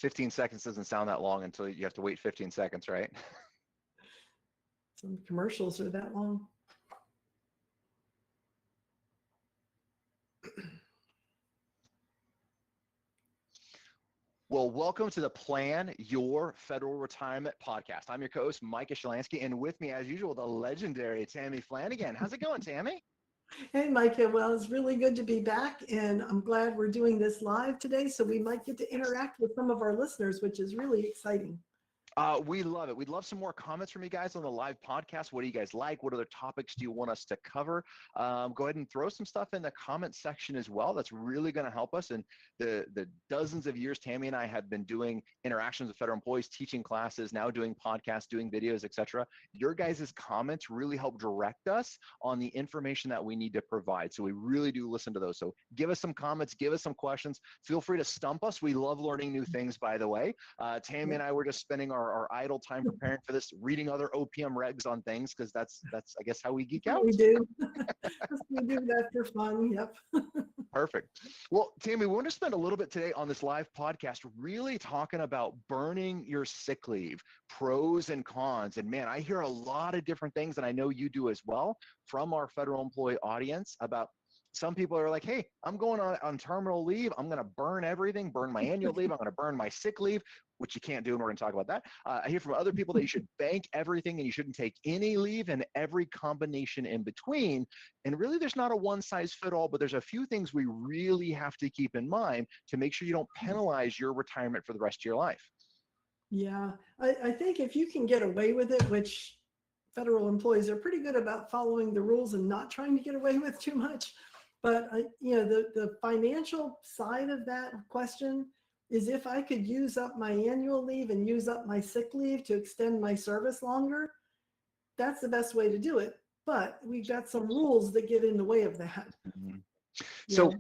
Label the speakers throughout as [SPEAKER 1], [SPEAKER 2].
[SPEAKER 1] 15 seconds doesn't sound that long until you have to wait 15 seconds, right?
[SPEAKER 2] Some commercials are that long.
[SPEAKER 1] Well, welcome to the Plan Your Federal Retirement podcast. I'm your co-host, Micah Shalansky, and with me, as usual, the legendary Tammy Flanagan. How's it going, Tammy?
[SPEAKER 2] Hey, Micah. Well, it's really good to be back, and I'm glad we're doing this live today, so we might get to interact with some of our listeners, which is really exciting.
[SPEAKER 1] We love it. We'd love some more comments from you guys on the live podcast. What do you guys like? What other topics do you want us to cover? Go ahead and throw some stuff in the comment section as well. That's really going to help us. And the dozens of years Tammy and I have been doing interactions with federal employees, teaching classes, now doing podcasts, doing videos, etc. Your guys' comments really help direct us on the information that we need to provide. So we really do listen to those. So give us some comments, give us some questions. Feel free to stump us. We love learning new things, by the way. Tammy and I were just spending our idle time preparing for this, reading other OPM regs on things, because that's I guess how we geek out.
[SPEAKER 2] We do. We do that for fun. Yep.
[SPEAKER 1] Perfect. Well, Tammy, we want to spend a little bit today on this live podcast really talking about burning your sick leave, pros and cons. And man, I hear a lot of different things, and I know you do as well, from our federal employee audience about some people are like, hey, I'm going on terminal leave. I'm going to burn everything, burn my annual leave. I'm going to burn my sick leave, which you can't do, and we're going to talk about that. I hear from other people that you should bank everything and you shouldn't take any leave, and every combination in between. And really, there's not a one-size-fits-all, but there's a few things we really have to keep in mind to make sure you don't penalize your retirement for the rest of your life.
[SPEAKER 2] Yeah, I think if you can get away with it, which federal employees are pretty good about following the rules and not trying to get away with too much. But the financial side of that question is, if I could use up my annual leave and use up my sick leave to extend my service longer, that's the best way to do it. But we've got some rules that get in the way of that.
[SPEAKER 1] Mm-hmm. So,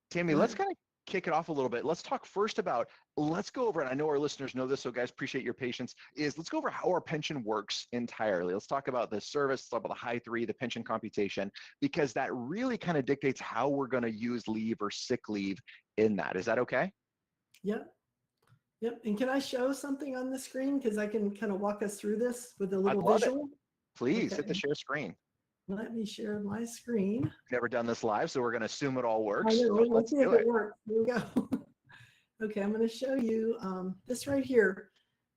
[SPEAKER 1] Tammy, let's kind of kick it off a little bit. Let's talk first about, let's go over, and I know our listeners know this, so guys, appreciate your patience, let's go over how our pension works entirely. Let's talk about the service, let's talk about the high three, the pension computation, because that really kind of dictates how we're going to use leave or sick leave in that. Is that okay?
[SPEAKER 2] Yep. Yep. And can I show something on the screen? Because I can kind of walk us through this with a little visual.
[SPEAKER 1] Please hit the share screen.
[SPEAKER 2] Let me share my screen.
[SPEAKER 1] Never done this live, so we're going to assume it all works.
[SPEAKER 2] I know. Let's see if it works. Here we go. Okay, I'm going to show you this right here,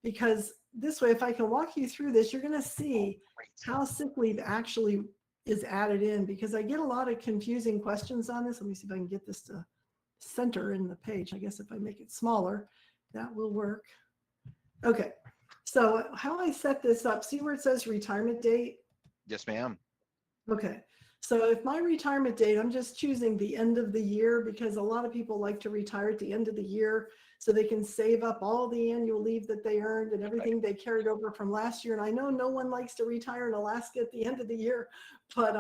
[SPEAKER 2] because this way, if I can walk you through this, you're going to see how sick leave actually is added in, because I get a lot of confusing questions on this. Let me see if I can get this to center in the page. I guess if I make it smaller, that will work. Okay, so how I set this up, see where it says retirement date?
[SPEAKER 1] Yes, ma'am.
[SPEAKER 2] Okay, so if my retirement date, I'm just choosing the end of the year, because a lot of people like to retire at the end of the year so they can save up all the annual leave that they earned and everything they carried over from last year. And I know no one likes to retire in Alaska at the end of the year, but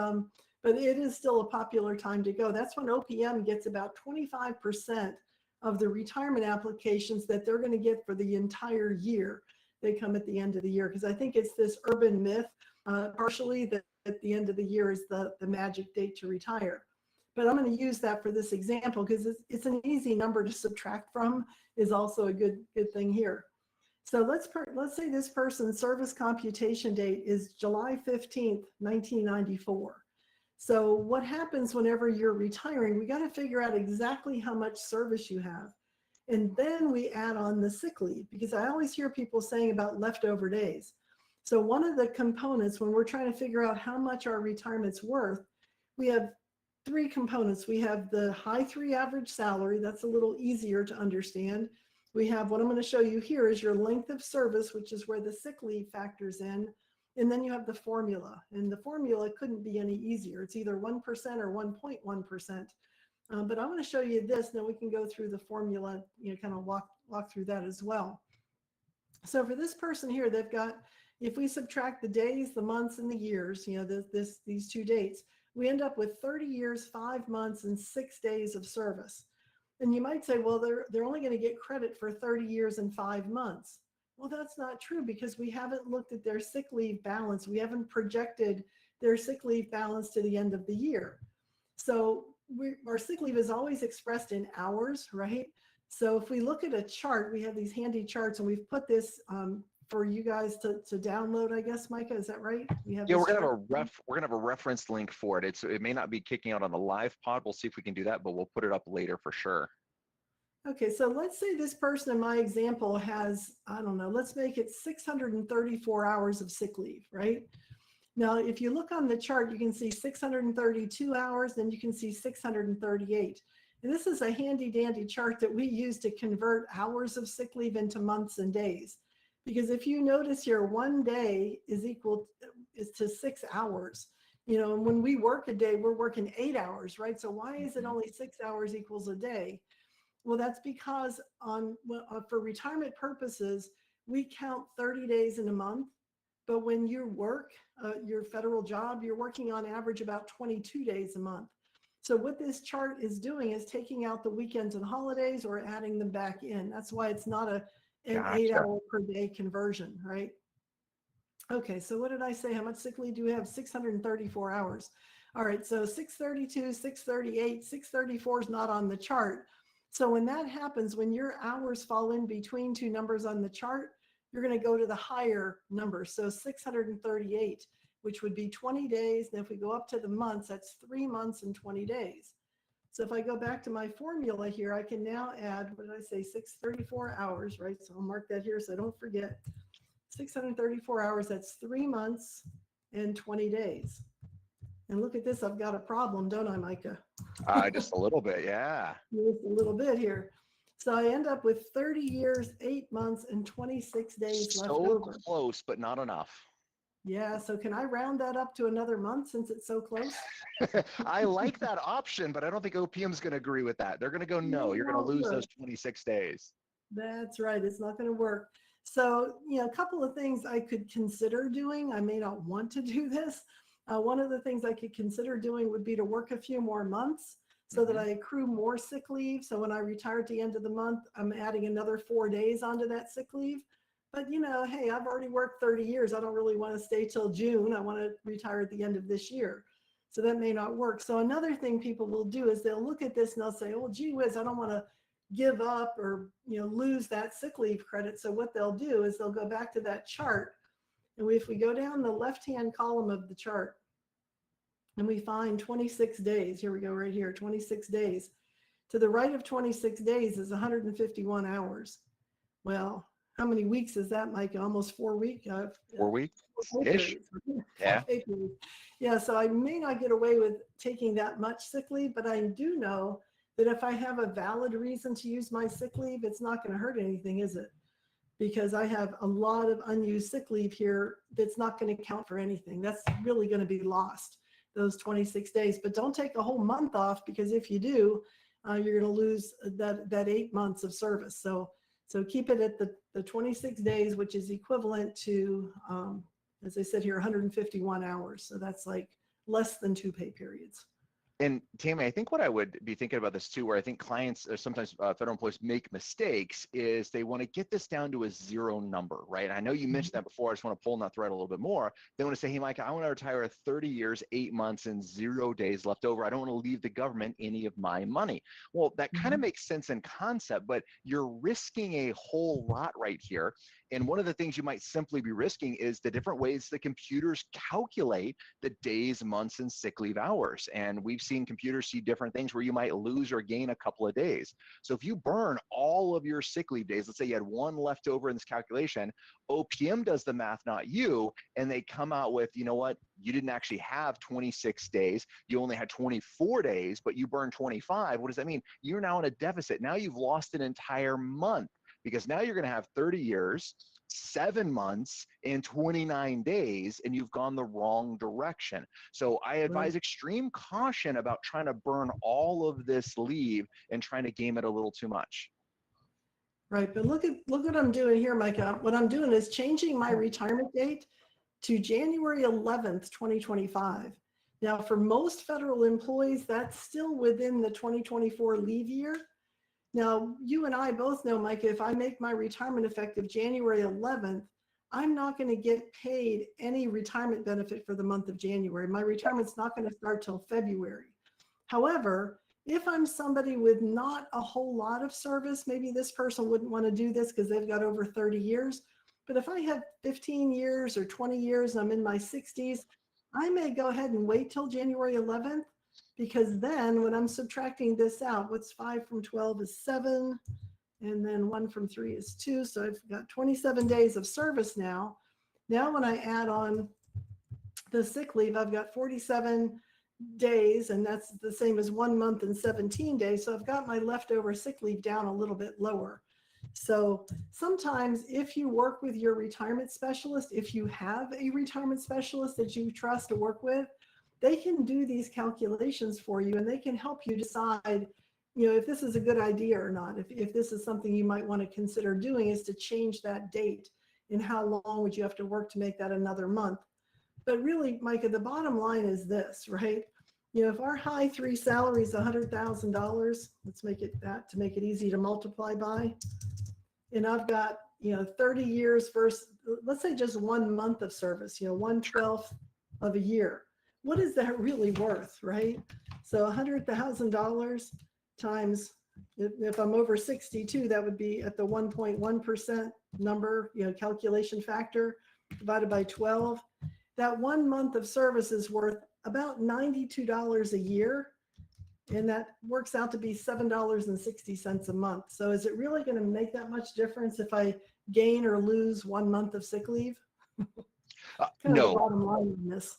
[SPEAKER 2] it is still a popular time to go. That's when OPM gets about 25% of the retirement applications that they're going to get for the entire year. They come at the end of the year, because I think it's this urban myth, partially, that at the end of the year is the magic date to retire. But I'm going to use that for this example, because it's an easy number to subtract from, is also a good thing here. So let's say this person's service computation date is July 15th, 1994. So what happens whenever you're retiring, we got to figure out exactly how much service you have. And then we add on the sick leave, because I always hear people saying about leftover days. So one of the components when we're trying to figure out how much our retirement's worth, we have three components. We have the high three average salary. That's a little easier to understand. We have, what I'm going to show you here is your length of service, which is where the sick leave factors in. And then you have the formula. And the formula couldn't be any easier. It's either 1% or 1.1%. But I want to show you this, then we can go through the formula, kind of walk through that as well. So for this person here, they've got, if we subtract the days, the months, and the years, these two dates, we end up with 30 years, 5 months, and 6 days of service. And you might say, well, they're only going to get credit for 30 years and 5 months. Well, that's not true, because we haven't looked at their sick leave balance. We haven't projected their sick leave balance to the end of the year. So our sick leave is always expressed in hours, right? So if we look at a chart, we have these handy charts, and we've put this for you guys to download, I guess, Micah, is that right? We have
[SPEAKER 1] Yeah,
[SPEAKER 2] this chart.
[SPEAKER 1] we're gonna have a reference link for it. It may not be kicking out on the live pod. We'll see if we can do that, but we'll put it up later for sure.
[SPEAKER 2] Okay, so let's say this person in my example has, I don't know, let's make it 634 hours of sick leave, right? Now, if you look on the chart, you can see 632 hours, then you can see 638. And this is a handy dandy chart that we use to convert hours of sick leave into months and days. Because if you notice here, 1 day is to 6 hours. You know, and when we work a day, we're working 8 hours, right? So why is it only 6 hours equals a day? Well, that's because for retirement purposes, we count 30 days in a month. But when you work your federal job, you're working on average about 22 days a month. So what this chart is doing is taking out the weekends and holidays or adding them back in. That's why it's not an
[SPEAKER 1] Gotcha.
[SPEAKER 2] 8-hour per day conversion, right? Okay, so what did I say? How much sick leave do we have? 634 hours. All right, so 632, 638, 634 is not on the chart. So when that happens, when your hours fall in between two numbers on the chart, you're going to go to the higher number. So 638, which would be 20 days. And if we go up to the months, that's 3 months and 20 days. So if I go back to my formula here, I can now add, what did I say, 634 hours, right? So I'll mark that here so I don't forget. 634 hours, that's 3 months and 20 days. And look at this, I've got a problem, don't I, Micah?
[SPEAKER 1] Just a little bit, yeah.
[SPEAKER 2] Just a little bit here. So I end up with 30 years, 8 months, and 26 days left over.
[SPEAKER 1] So close, but not enough.
[SPEAKER 2] Yeah, so can I round that up to another month since it's so close?
[SPEAKER 1] I like that option, but I don't think OPM's going to agree with that. They're going to go, no, you're going to lose those 26 days.
[SPEAKER 2] That's right. It's not going to work. So, you know, a couple of things I could consider doing. I may not want to do this. One of the things I could consider doing would be to work a few more months so that I accrue more sick leave. So when I retire at the end of the month, I'm adding another 4 days onto that sick leave. But, you know, hey, I've already worked 30 years. I don't really want to stay till June. I want to retire at the end of this year. So that may not work. So another thing people will do is they'll look at this and they'll say, oh, gee whiz, I don't want to give up or, you know, lose that sick leave credit. So what they'll do is they'll go back to that chart. And if we go down the left-hand column of the chart and we find 26 days, here we go right here, 26 days. To the right of 26 days is 151 hours. Well, how many weeks is that, Mike? Almost 4 weeks?
[SPEAKER 1] 4 weeks-ish. Yeah.
[SPEAKER 2] Yeah, so I may not get away with taking that much sick leave, but I do know that if I have a valid reason to use my sick leave, it's not going to hurt anything, is it? Because I have a lot of unused sick leave here that's not going to count for anything. That's really going to be lost, those 26 days. But don't take a whole month off, because if you do, you're going to lose that 8 months of service. So keep it at the 26 days, which is equivalent to, as I said here, 151 hours. So that's like less than 2 pay periods.
[SPEAKER 1] And Tammy, I think what I would be thinking about this too, where I think clients or sometimes federal employees make mistakes, is they want to get this down to a 0 number, right? And I know you mentioned that before. I just want to pull on that thread a little bit more. They want to say, hey, Mike, I want to retire at 30 years, 8 months, and 0 days left over. I don't want to leave the government any of my money. Well, that kind of makes sense in concept, but you're risking a whole lot right here. And one of the things you might simply be risking is the different ways the computers calculate the days, months, and sick leave hours. And we've seen computers see different things where you might lose or gain a couple of days. So if you burn all of your sick leave days, let's say you had 1 left over in this calculation, OPM does the math, not you, and they come out with, you know what, you didn't actually have 26 days. You only had 24 days, but you burned 25. What does that mean? You're now in a deficit. Now you've lost an entire month, because now you're going to have 30 years, 7 months, and 29 days, and you've gone the wrong direction. So I advise extreme caution about trying to burn all of this leave and trying to game it a little too much.
[SPEAKER 2] Right, but look what I'm doing here, Micah. What I'm doing is changing my retirement date to January 11th, 2025. Now, for most federal employees, that's still within the 2024 leave year. Now, you and I both know, Micah, if I make my retirement effective January 11th, I'm not going to get paid any retirement benefit for the month of January. My retirement's not going to start till February. However, If I'm somebody with not a whole lot of service, maybe this person wouldn't want to do this because they've got over 30 years. But if I have 15 years or 20 years and I'm in my 60s, I may go ahead and wait till January 11th, because then when I'm subtracting this out, what's 5 from 12 is 7, and then 1 from 3 is 2. So I've got 27 days of service now. Now when I add on the sick leave, I've got 47 days, and that's the same as 1 month and 17 days. So I've got my leftover sick leave down a little bit lower. So sometimes if you work with your retirement specialist, if you have a retirement specialist that you trust to work with, they can do these calculations for you, and they can help you decide, if this is a good idea or not. If this is something you might want to consider doing, is to change that date, and how long would you have to work to make that another month. But really, Micah, the bottom line is this, right? If our high 3 salary is $100,000, let's make it that to make it easy to multiply by. And I've got, 30 years versus, let's say just 1 month of service, 1/12 of a year. What is that really worth, right? So $100,000 times, if I'm over 62, that would be at the 1.1% number, calculation factor, divided by 12. That 1 month of service is worth about $92 a year. And that works out to be $7.60 a month. So is it really going to make that much difference if I gain or lose 1 month of sick leave? Kind of the
[SPEAKER 1] No.
[SPEAKER 2] bottom line on this.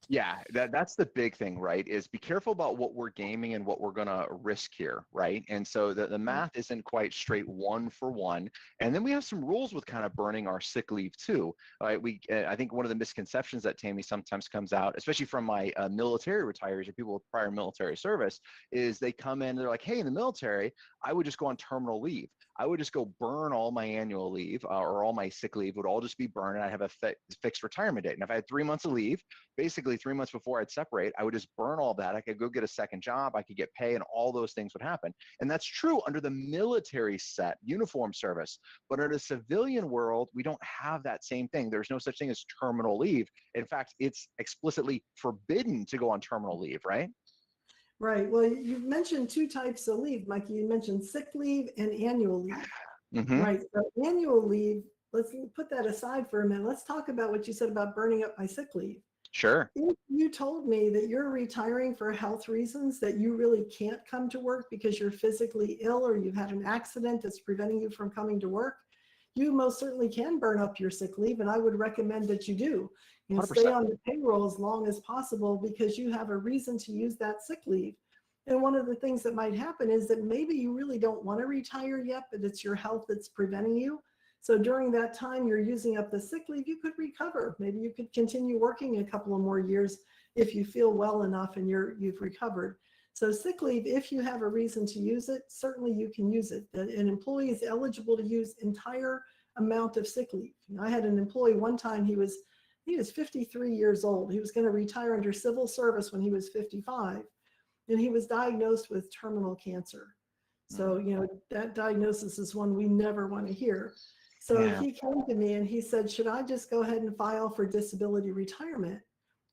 [SPEAKER 1] Yeah, that's the big thing, right? Is be careful about what we're gaming and what we're going to risk here, right? And so the math isn't quite straight one for one. And then we have some rules with kind of burning our sick leave too, right? I think one of the misconceptions that Tammy sometimes comes out, especially from my military retirees or people with prior military service, is they come in, they're like, hey, in the military, I would just go on terminal leave. I would just go burn all my annual leave or all my sick leave would all just be burned, and I'd have a fixed retirement date. And if I had 3 months of leave, basically 3 months before I'd separate, I would just burn all that. I could go get a second job, I could get pay, and all those things would happen. And that's true under the military set, uniform service. But in the civilian world, we don't have that same thing. There's no such thing as terminal leave. In fact, it's explicitly forbidden to go on terminal leave, right?
[SPEAKER 2] Right. Well, you mentioned 2 types of leave, Mike. You mentioned sick leave and annual leave.
[SPEAKER 1] Mm-hmm.
[SPEAKER 2] Right. So annual leave, let's put that aside for a minute. Let's talk about what you said about burning up my sick leave.
[SPEAKER 1] Sure.
[SPEAKER 2] If you told me that you're retiring for health reasons, that you really can't come to work because you're physically ill or you've had an accident that's preventing you from coming to work, you most certainly can burn up your sick leave. And I would recommend that you do. Stay on the payroll as long as possible because you have a reason to use that sick leave. And one of the things that might happen is that maybe you really don't want to retire yet, but it's your health that's preventing you. So during that time you're using up the sick leave, you could recover. Maybe you could continue working a couple of more years if you feel well enough and you've recovered. So sick leave, if you have a reason to use it, certainly you can use it. An employee is eligible to use entire amount of sick leave. I had an employee one time, he was 53 years old. He was going to retire under civil service when he was 55. And he was diagnosed with terminal cancer. So, that diagnosis is one we never want to hear. So he came to me and he said, should I just go ahead and file for disability retirement?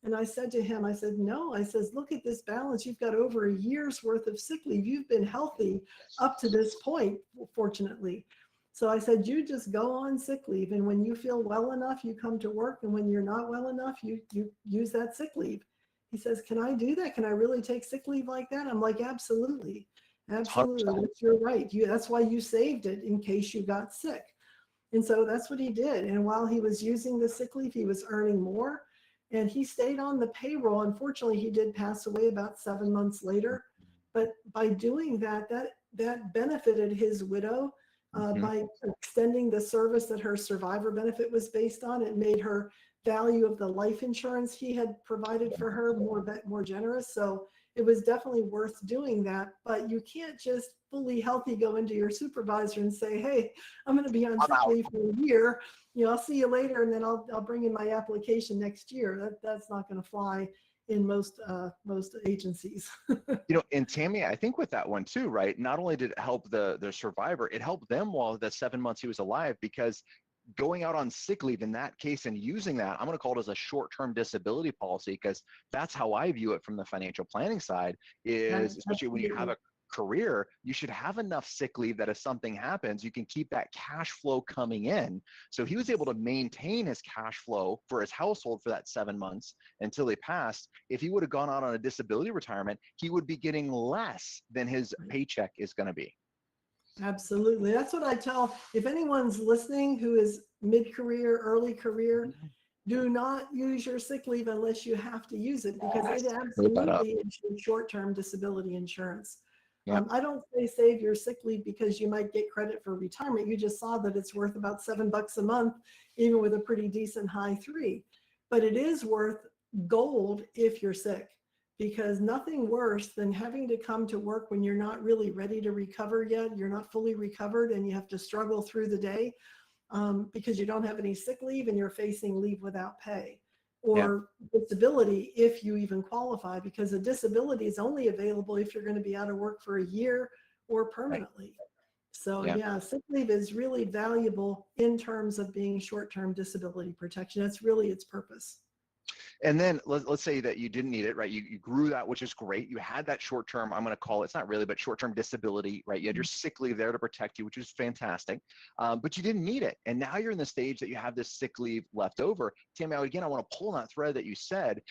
[SPEAKER 2] And I said to him, I said, no. I says, look at this balance. You've got over a year's worth of sick leave. You've been healthy up to this point, fortunately. So I said, you just go on sick leave. And when you feel well enough, you come to work. And when you're not well enough, you use that sick leave. He says, can I do that? Can I really take sick leave like that? I'm like, absolutely. Absolutely. You're right. That's why you saved it in case you got sick. And so that's what he did. And while he was using the sick leave, he was earning more. And he stayed on the payroll. Unfortunately, he did pass away about 7 months later. But by doing that benefited his widow by extending the service that her survivor benefit was based on. It made her value of the life insurance he had provided for her more generous. So it was definitely worth doing that. But you can't just fully healthy go into your supervisor and say, hey, I'm going to be on sick leave for a year. I'll see you later, and then I'll bring in my application next year. That's not going to fly in most agencies.
[SPEAKER 1] And Tammy, I think with that one too, right? Not only did it help the survivor, it helped them while the 7 months he was alive, because going out on sick leave in that case and using that, I'm going to call it as a short-term disability policy, because that's how I view it from the financial planning side, is especially when you have
[SPEAKER 2] Absolutely.
[SPEAKER 1] a career, you should have enough sick leave that if something happens, you can keep that cash flow coming in. So he was able to maintain his cash flow for his household for that 7 months until he passed. If he would have gone out on a disability retirement, he would be getting less than his paycheck is going to be.
[SPEAKER 2] Absolutely. That's what I tell, if anyone's listening who is mid-career, early career, do not use your sick leave unless you have to use it, because it
[SPEAKER 1] Yes. Wrote that up.
[SPEAKER 2] absolutely is your short-term disability insurance.
[SPEAKER 1] Yeah.
[SPEAKER 2] I don't say save your sick leave because you might get credit for retirement. You just saw that it's worth about $7 a month, even with a pretty decent high 3. But it is worth gold if you're sick, because nothing worse than having to come to work when you're not really ready to recover yet. You're not fully recovered and you have to struggle through the day because you don't have any sick leave and you're facing leave without pay,
[SPEAKER 1] Yeah.
[SPEAKER 2] or disability if you even qualify, because a disability is only available if you're going to be out of work for a year or permanently. So
[SPEAKER 1] Yeah.
[SPEAKER 2] yeah, sick leave is really valuable in terms of being short-term disability protection. That's really its purpose.
[SPEAKER 1] And then let's say that you didn't need it, right? You grew that, which is great. You had that short-term, I'm going to call it, it's not really, but short-term disability, right? You had your sick leave there to protect you, which is fantastic. But you didn't need it. And now you're in the stage that you have this sick leave left over. Tammy, again, I want to pull on that thread that you said.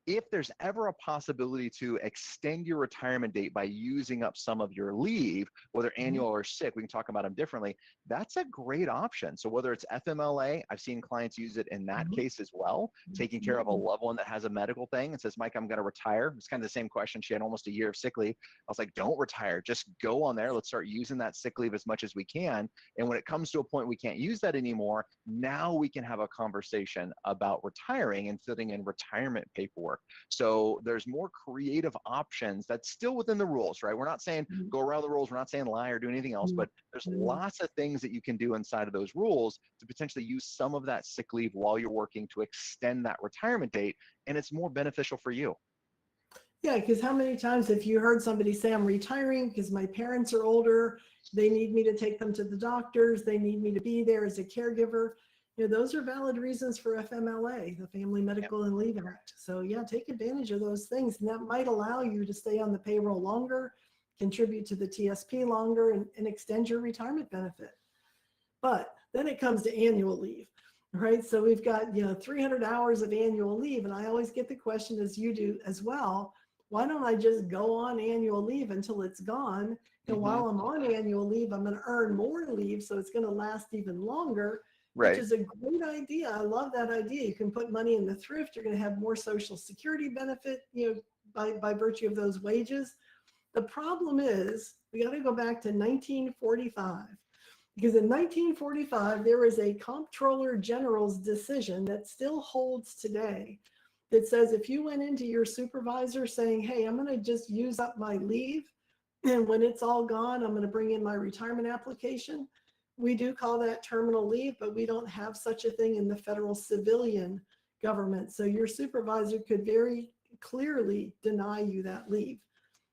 [SPEAKER 1] If there's ever a possibility to extend your retirement date by using up some of your leave, whether annual or sick, we can talk about them differently. That's a great option. So whether it's FMLA, I've seen clients use it in that case as well, taking care of a loved one that has a medical thing and says, Mike, I'm going to retire. It's kind of the same question. She had almost a year of sick leave. I was like, don't retire. Just go on there. Let's start using that sick leave as much as we can. And when it comes to a point we can't use that anymore, now we can have a conversation about retiring and filling in retirement paperwork. So there's more creative options that's still within the rules, right? We're not saying go around the rules. We're not saying lie or do anything else, but there's lots of things that you can do inside of those rules to potentially use some of that sick leave while you're working to extend that retirement date. And it's more beneficial for you.
[SPEAKER 2] Yeah, because how many times have you heard somebody say, I'm retiring because my parents are older, they need me to take them to the doctors, they need me to be there as a caregiver. Those are valid reasons for FMLA, the Family Medical and Leave Act. So yeah, take advantage of those things, and that might allow you to stay on the payroll longer, contribute to the TSP longer, and extend your retirement benefit. But then it comes to annual leave, right? So we've got 300 hours of annual leave, and I always get the question, as you do as well, why don't I just go on annual leave until it's gone? And while I'm on annual leave, I'm going to earn more leave, so it's going to last even longer. Which is a great idea. I love that idea. You can put money in the thrift. You're going to have more Social Security benefit, by virtue of those wages. The problem is we got to go back to 1945, because in 1945 there was a Comptroller General's decision that still holds today that says if you went into your supervisor saying, hey, I'm going to just use up my leave, and when it's all gone, I'm going to bring in my retirement application. We do call that terminal leave, but we don't have such a thing in the federal civilian government. So your supervisor could very clearly deny you that leave.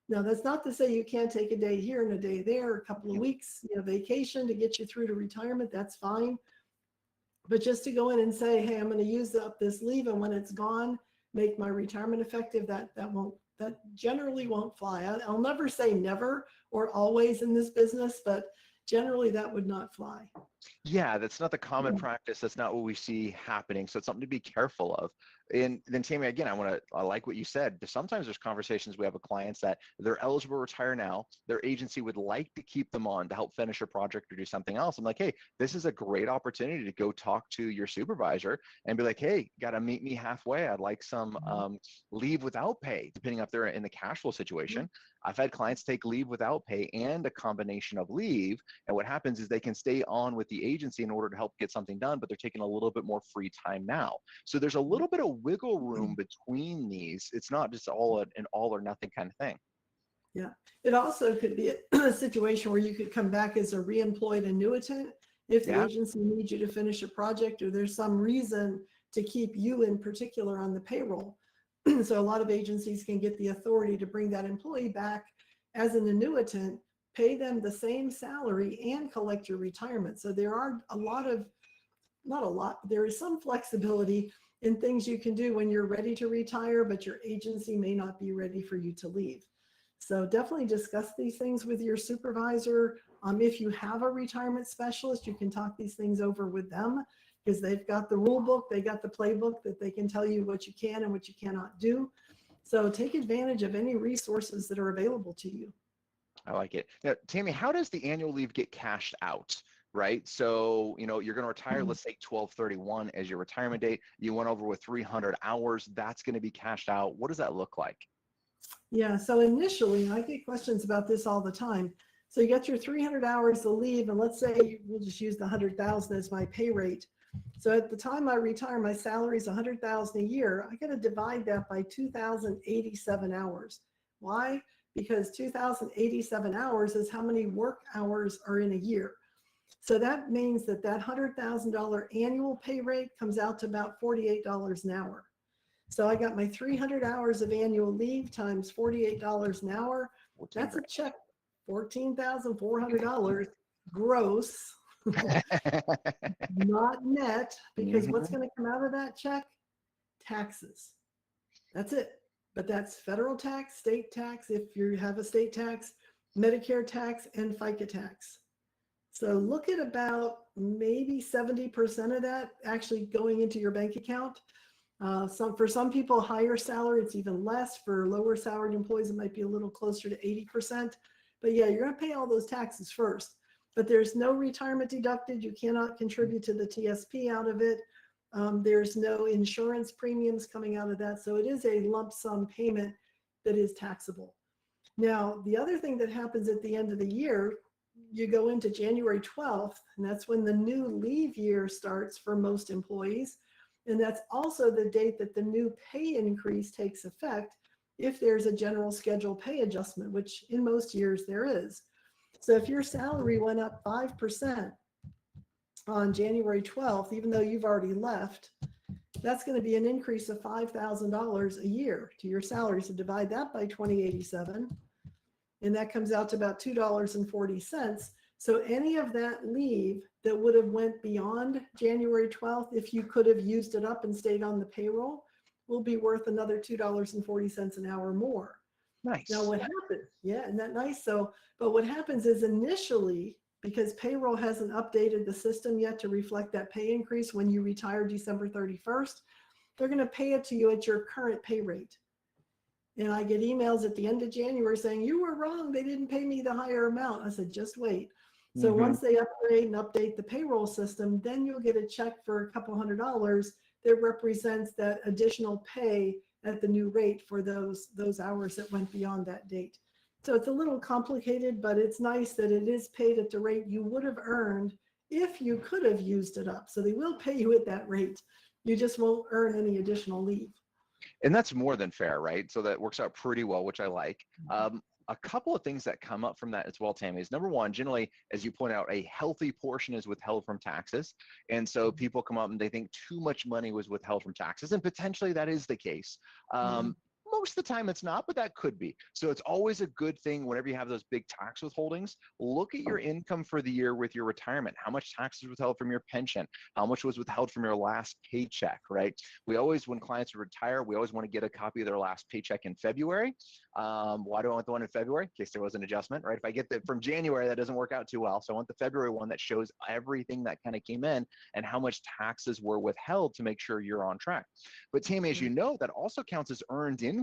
[SPEAKER 2] Now, that's not to say you can't take a day here and a day there, a couple of weeks, vacation to get you through to retirement, that's fine. But just to go in and say, hey, I'm going to use up this leave, and when it's gone, make my retirement effective, that generally won't fly. I'll never say never or always in this business, but generally that would not fly.
[SPEAKER 1] Yeah, that's not the common practice. That's not what we see happening. So it's something to be careful of. And then Tammy, again, I like what you said. Sometimes there's conversations we have with clients that they're eligible to retire now. Their agency would like to keep them on to help finish a project or do something else. I'm like, hey, this is a great opportunity to go talk to your supervisor and be like, hey, got to meet me halfway. I'd like some leave without pay, depending if they're in the cash flow situation. I've had clients take leave without pay and a combination of leave. And what happens is they can stay on with the agency in order to help get something done, but they're taking a little bit more free time now. So there's a little bit of wiggle room between these. It's not just all an all or nothing kind of thing.
[SPEAKER 2] Yeah. It also could be a situation where you could come back as a reemployed annuitant if the agency needs you to finish a project, or there's some reason to keep you in particular on the payroll. So a lot of agencies can get the authority to bring that employee back as an annuitant, pay them the same salary, and collect your retirement. So there are a lot of not a lot, there is some flexibility in things you can do when you're ready to retire, but your agency may not be ready for you to leave. So definitely discuss these things with your supervisor. If you have a retirement specialist, you can talk these things over with them because they've got the rule book, they got the playbook that they can tell you what you can and what you cannot do. So take advantage of any resources that are available to you.
[SPEAKER 1] I like it. Now, Tammy, how does the annual leave get cashed out? Right. So, you're going to retire, let's say 12/31 as your retirement date. You went over with 300 hours. That's going to be cashed out. What does that look like?
[SPEAKER 2] Yeah, so initially, I get questions about this all the time. So you got your 300 hours to leave, and let's say we'll just use the 100,000 as my pay rate. So at the time I retire, my salary is 100,000 a year. I got to divide that by 2,087 hours. Why? Because 2,087 hours is how many work hours are in a year. So that means that $100,000 annual pay rate comes out to about $48 an hour. So I got my 300 hours of annual leave times $48 an hour. That's a check, $14,400 gross, not net, because what's going to come out of that check? Taxes. That's it. But that's federal tax, state tax, if you have a state tax, Medicare tax, and FICA tax. So look at about maybe 70% of that actually going into your bank account. For some people, higher salary, it's even less. For lower salaried employees, it might be a little closer to 80%. But yeah, you're going to pay all those taxes first. But there's no retirement deducted. You cannot contribute to the TSP out of it. There's no insurance premiums coming out of that. So it is a lump sum payment that is taxable. Now, the other thing that happens at the end of the year, you go into January 12th, and that's when the new leave year starts for most employees. And that's also the date that the new pay increase takes effect if there's a general schedule pay adjustment, which in most years there is. So if your salary went up 5% on January 12th, even though you've already left, that's going to be an increase of $5,000 a year to your salary. So divide that by 2087, and that comes out to about $2.40. So any of that leave that would have went beyond January 12th, if you could have used it up and stayed on the payroll, will be worth another $2.40 an hour more.
[SPEAKER 1] Nice.
[SPEAKER 2] Now what happens? Yeah, isn't that nice? So, but what happens is initially, because payroll hasn't updated the system yet to reflect that pay increase when you retire December 31st, they're going to pay it to you at your current pay rate. And I get emails at the end of January saying, you were wrong, they didn't pay me the higher amount. I said, just wait. So once they upgrade and update the payroll system, then you'll get a check for a couple $100 that represents that additional pay at the new rate for those hours that went beyond that date. So it's a little complicated, but it's nice that it is paid at the rate you would have earned if you could have used it up. So they will pay you at that rate. You just won't earn any additional leave.
[SPEAKER 1] And that's more than fair, right? So that works out pretty well, which I like. A couple of things that come up from that as well, Tammy, is number one, generally, as you point out, a healthy portion is withheld from taxes. And so people come up and they think too much money was withheld from taxes, and potentially that is the case. Most of the time it's not, but that could be. So it's always a good thing whenever you have those big tax withholdings, look at your income for the year with your retirement. How much tax is withheld from your pension? How much was withheld from your last paycheck, right? We always, when clients retire, we always want to get a copy of their last paycheck in February. Why do I want the one in February? In case there was an adjustment, right? If I get that from January, that doesn't work out too well. So I want the February one that shows everything that kind of came in and how much taxes were withheld to make sure you're on track. But Tammy, as you know, that also counts as earned income.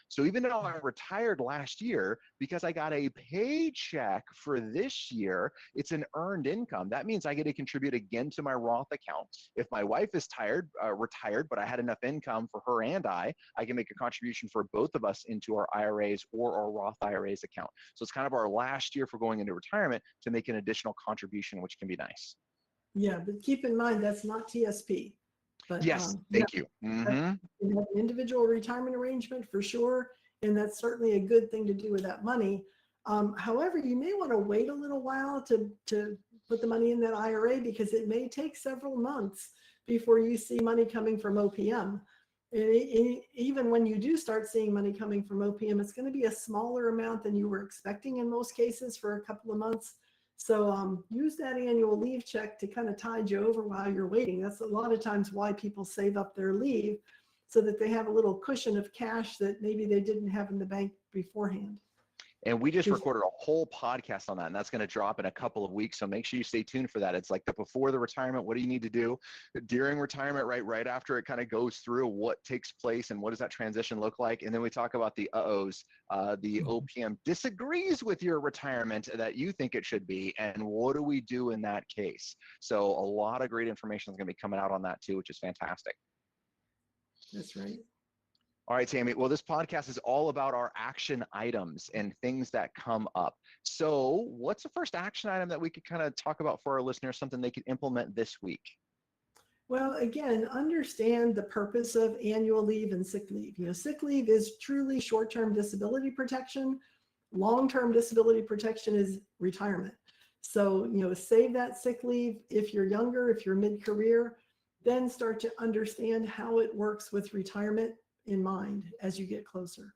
[SPEAKER 1] So even though I retired last year, because I got a paycheck for this year, it's an earned income. That means I get to contribute again to my Roth account. If my wife is retired, but I had enough income for her and I can make a contribution for both of us into our IRAs or our Roth IRAs account. So it's kind of our last year for going into retirement to make an additional contribution, which can be nice.
[SPEAKER 2] Yeah, but keep in mind, that's not TSP. But
[SPEAKER 1] yes, thank you.
[SPEAKER 2] You have an individual retirement arrangement for sure, and that's certainly a good thing to do with that money. However, you may want to wait a little while to put the money in that IRA because it may take several months before you see money coming from OPM. And even when you do start seeing money coming from OPM, it's going to be a smaller amount than you were expecting in most cases for a couple of months. So use that annual leave check to kind of tide you over while you're waiting. That's a lot of times why people save up their leave, so that they have a little cushion of cash that maybe they didn't have in the bank beforehand.
[SPEAKER 1] And we just recorded a whole podcast on that, and that's going to drop in a couple of weeks. So make sure you stay tuned for that. It's like the before the retirement, what do you need to do during retirement, right after it kind of goes through what takes place and what does that transition look like. And then we talk about the uh-ohs. The OPM disagrees with your retirement that you think it should be, and what do we do in that case? So a lot of great information is going to be coming out on that too, which is fantastic.
[SPEAKER 2] That's right.
[SPEAKER 1] All right, Tammy. Well, this podcast is all about our action items and things that come up. So what's the first action item that we could kind of talk about for our listeners, something they could implement this week?
[SPEAKER 2] Well, again, understand the purpose of annual leave and sick leave. Sick leave is truly short-term disability protection. Long-term disability protection is retirement. So, save that sick leave if you're younger, if you're mid-career, then start to understand how it works with retirement in mind as you get closer.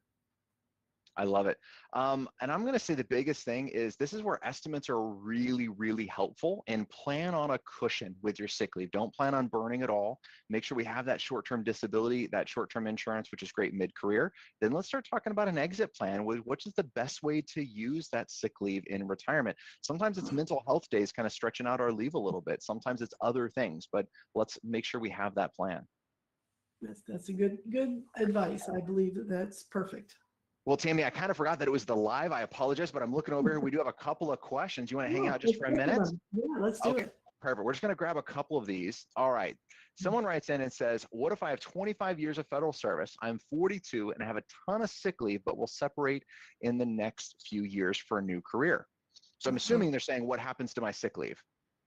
[SPEAKER 1] I love it. And I'm going to say the biggest thing is this is where estimates are really, really helpful, and plan on a cushion with your sick leave. Don't plan on burning it all. Make sure we have that short-term disability, that short-term insurance, which is great mid-career. Then let's start talking about an exit plan with which is the best way to use that sick leave in retirement. Sometimes it's mental health days kind of stretching out our leave a little bit. Sometimes it's other things, but let's make sure we have that plan.
[SPEAKER 2] That's a good advice. I believe that's perfect.
[SPEAKER 1] Well, Tammy, I kind of forgot that it was the live. I apologize, but I'm looking over here. We do have a couple of questions. You want to hang out just for a minute?
[SPEAKER 2] Yeah, let's do it.
[SPEAKER 1] Perfect. We're just going to grab a couple of these. All right. Someone writes in and says, what if I have 25 years of federal service? I'm 42 and I have a ton of sick leave, but will separate in the next few years for a new career. So I'm assuming they're saying, what happens to my sick leave?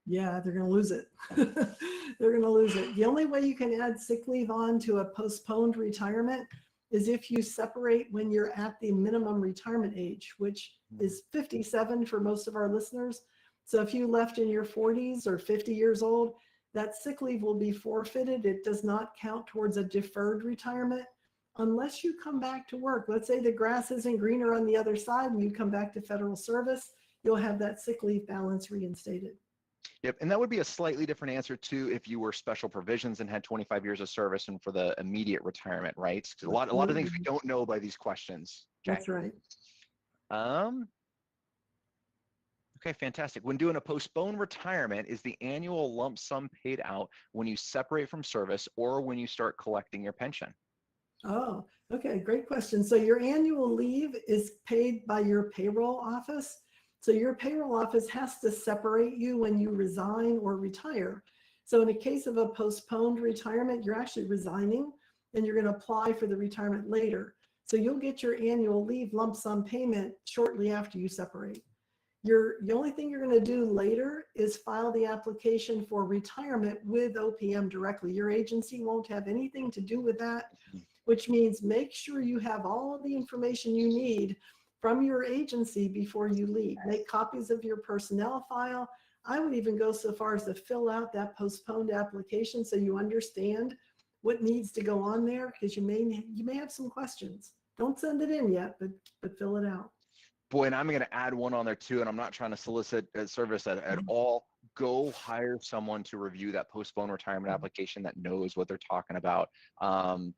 [SPEAKER 2] Yeah, they're going to lose it. They're going to lose it. The only way you can add sick leave on to a postponed retirement is if you separate when you're at the minimum retirement age, which is 57 for most of our listeners. So if you left in your 40s or 50 years old, that sick leave will be forfeited. It does not count towards a deferred retirement unless you come back to work. Let's say the grass isn't greener on the other side and you come back to federal service, you'll have that sick leave balance reinstated.
[SPEAKER 1] Yep, and that would be a slightly different answer too if you were special provisions and had 25 years of service and for the immediate retirement, right? A lot of things we don't know by these questions. Okay?
[SPEAKER 2] That's right.
[SPEAKER 1] Okay, fantastic. When doing a postponed retirement, is the annual lump sum paid out when you separate from service or when you start collecting your pension?
[SPEAKER 2] Oh, okay, great question. So your annual leave is paid by your payroll office. So your payroll office has to separate you when you resign or retire. So in a case of a postponed retirement, you're actually resigning and you're going to apply for the retirement later. So you'll get your annual leave lump sum payment shortly after you separate. The only thing you're going to do later is file the application for retirement with OPM directly. Your agency won't have anything to do with that, which means make sure you have all of the information you need from your agency before you leave. Make copies of your personnel file. I would even go so far as to fill out that postponed application so you understand what needs to go on there, because you may have some questions. Don't send it in yet, but fill it out.
[SPEAKER 1] Boy, and I'm going to add one on there too, and I'm not trying to solicit service at all. Go hire someone to review that postponed retirement application that knows what they're talking about.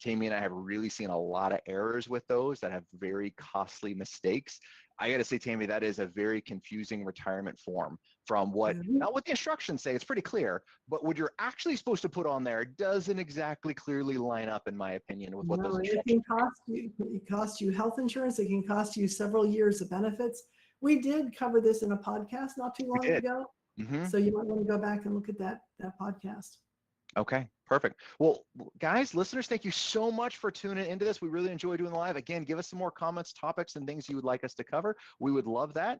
[SPEAKER 1] Tammy and I have really seen a lot of errors with those that have very costly mistakes. I got to say, Tammy, that is a very confusing retirement form from not what the instructions say, it's pretty clear, but what you're actually supposed to put on there doesn't exactly clearly line up, in my opinion, with what those instructions
[SPEAKER 2] are. It can cost you health insurance. It can cost you several years of benefits. We did cover this in a podcast not too long ago. So you might want to go back and look at that podcast.
[SPEAKER 1] Okay, perfect. Well, guys, listeners, thank you so much for tuning into this. We really enjoy doing the live. Again, give us some more comments, topics, and things you would like us to cover. We would love that.